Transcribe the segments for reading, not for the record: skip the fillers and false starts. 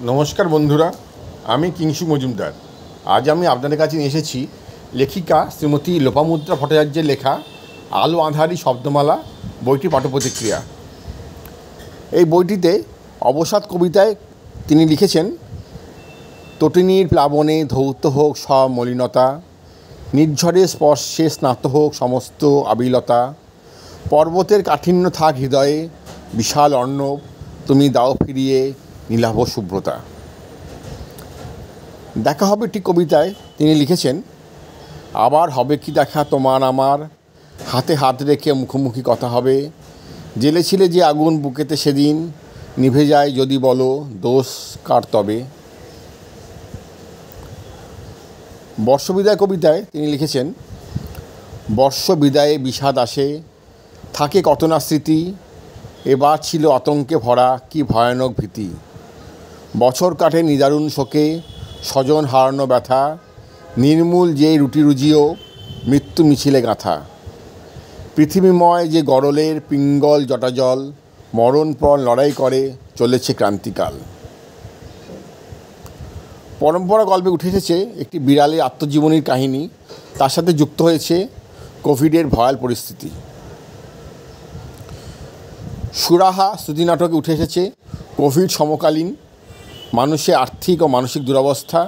নমস্কার বন্ধুরা, আমি কিংসু মজুমদার। আজ আমি আপনাদের কাছে নিয়ে এসেছি লেখিকা শ্রীমতী লোপামুদ্রা ভট্টাচার্যের লেখা আলো আঁধারি শব্দমালা বইটি পাঠ্যপ্রতিক্রিয়া। এই বইটিতে অবসাদ কবিতায় তিনি লিখেছেন, তটিনীর প্লাবনে ধৌত হোক সব মলিনতা, নির্ঝরে স্পর্শে স্নাত হোক সমস্ত আবিলতা, পর্বতের কাঠিন্য থাক হৃদয়ে বিশাল অর্ণব, তুমি দাও ফিরিয়ে নীলাভ শুভ্রতা। দেখা হবে ঠিক কবিতায় তিনি লিখেছেন, আবার হবে কি দেখা তোমার আমার, হাতে হাত রেখে মুখোমুখি কথা হবে, জ্বেলেছিলে যে আগুন বুকেতে সেদিন, নিভে যায় যদি বলো দোষ কার তবে। বর্ষবিদায় কবিতায় তিনি লিখেছেন, বর্ষ বিদায়ে বিষাদ আসে, থাকে কত না স্মৃতি, এবার ছিল আতঙ্কে ভরা কি ভয়ানক ভীতি, বছর কাটে নিদারুণ শোকে স্বজন হারানো ব্যথা, নির্মূল যে রুটি রুজিও মৃত্যু মিছিলে গাঁথা, পৃথিবীময় যে গরলের পিঙ্গল জটাজল, মরণপণ লড়াই করে চলেছে ক্রান্তিকাল। পরম্পরা গল্পে উঠে এসেছে একটি বিড়ালের আত্মজীবনীর কাহিনী, তার সাথে যুক্ত হয়েছে কোভিডের ভয়াল পরিস্থিতি। সুরাহা শ্রুতি নাটকে উঠে এসেছে কোভিড সমকালীন মানুষের আর্থিক ও মানসিক দুরবস্থা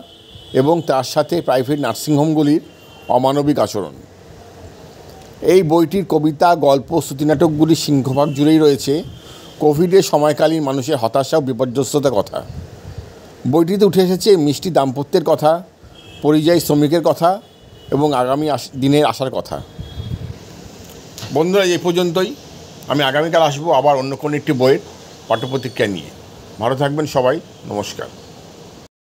এবং তার সাথে প্রাইভেট নার্সিংহোমগুলির অমানবিক আচরণ। এই বইটির কবিতা, গল্প, শ্রুতিনাটকগুলির সিংহভাগ জুড়েই রয়েছে কোভিডের সময়কালীন মানুষের হতাশা ও বিপর্যস্ততার কথা। বইটিতে উঠে এসেছে মিষ্টি দাম্পত্যের কথা, পরিযায়ী শ্রমিকের কথা এবং আগামী দিনের আশার কথা। বন্ধুরা, এই পর্যন্তই। আমি আগামীকাল আসবো আবার অন্য কোনো একটি বইয়ের পাঠ্যপ্রতিক্রিয়া নিয়ে। ভালো থাকবেন সবাই। নমস্কার।